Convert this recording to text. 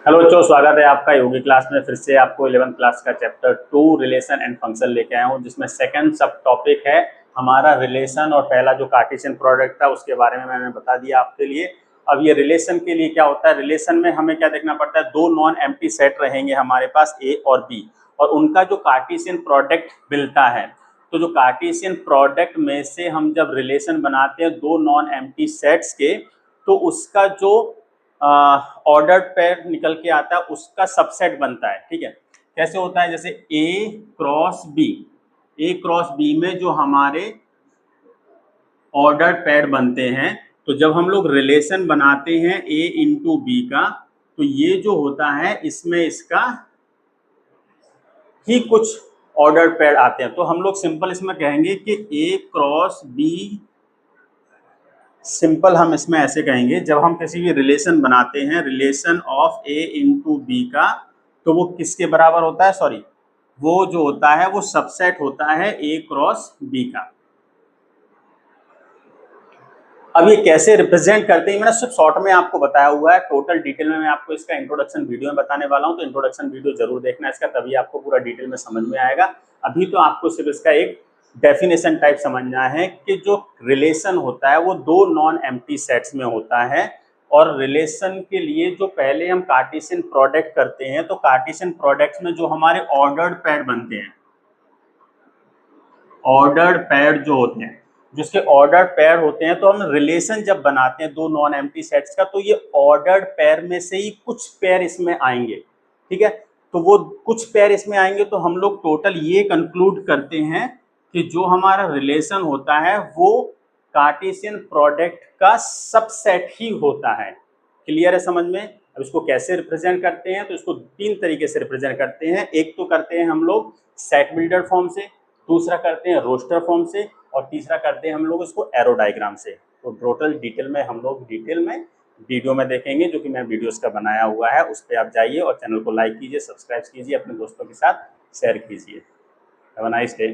Hello बच्चों, स्वागत है आपका योगी क्लास में। फिर से आपको 11th क्लास का चैप्टर 2 रिलेशन एंड फंक्शन लेके आया हूँ, जिसमें सेकंड सब टॉपिक है हमारा रिलेशन। और पहला जो कार्टेशियन प्रोडक्ट था उसके बारे में मैंने बता दिया आपके लिए। अब ये रिलेशन के लिए क्या होता है, रिलेशन में हमें क्या देखना पड़ता है, दो नॉन एम्प्टी सेट रहेंगे हमारे पास ए और बी, और उनका जो कार्टेशियन प्रोडक्ट मिलता है। तो जो कार्टेशियन प्रोडक्ट में से हम जब रिलेशन बनाते हैं दो नॉन एम्प्टी सेट्स के, तो उसका जो ऑर्डर्ड पेयर निकल के आता है उसका सबसेट बनता है। ठीक है, कैसे होता है, जैसे ए क्रॉस बी, ए क्रॉस बी में जो हमारे ऑर्डर्ड पेयर बनते हैं, तो जब हम लोग रिलेशन बनाते हैं ए इंटू बी का, तो ये जो होता है इसमें इसका ही कुछ ऑर्डर्ड पेयर आते हैं। तो हम लोग सिंपल इसमें कहेंगे कि ए क्रॉस बी, सिंपल हम इसमें ऐसे कहेंगे, जब हम किसी भी रिलेशन बनाते हैं, relation of A into B का, तो वो किसके बराबर होता है, सॉरी, वो जो होता है वो सबसेट होता है ए क्रॉस बी का। अब ये कैसे रिप्रेजेंट करते हैं मैंने सिर्फ शॉर्ट में आपको बताया हुआ है, टोटल डिटेल में मैं आपको इसका इंट्रोडक्शन वीडियो में बताने वाला हूं। तो इंट्रोडक्शन वीडियो जरूर देखना इसका, तभी आपको पूरा डिटेल में समझ में आएगा। अभी तो आपको सिर्फ इसका एक डेफिनेशन टाइप समझना है कि जो रिलेशन होता है वो दो नॉन एम्प्टी सेट्स में होता है। और रिलेशन के लिए जो पहले हम कार्टेशियन प्रोडक्ट करते हैं, तो कार्टेशियन प्रोडक्ट में जो हमारे ऑर्डर्ड पेयर बनते हैं, ऑर्डर्ड पेयर जो होते हैं, जिसके ऑर्डर्ड पेयर होते हैं, तो हम रिलेशन जब बनाते हैं दो नॉन एम्प्टी सेट्स का, तो ये ऑर्डर्ड पेयर में से ही कुछ पेयर इसमें आएंगे। ठीक है, तो वो कुछ पेयर इसमें आएंगे, तो हम लोग टोटल ये कंक्लूड करते हैं कि जो हमारा रिलेशन होता है वो कार्टेशियन प्रोडक्ट का सबसेट ही होता है। क्लियर है समझ में? अब इसको कैसे रिप्रेजेंट करते हैं, तो इसको तीन तरीके से रिप्रेजेंट करते हैं। एक तो करते हैं हम लोग सेट बिल्डर फॉर्म से, दूसरा करते हैं रोस्टर फॉर्म से, और तीसरा करते हैं हम लोग इसको एरो डायग्राम से। तो टोटल डिटेल में हम लोग डिटेल में वीडियो में देखेंगे, जो कि मैं वीडियोस का बनाया हुआ है, उस पर आप जाइए और चैनल को लाइक कीजिए, सब्सक्राइब कीजिए, अपने दोस्तों के साथ शेयर कीजिए। Have a nice day.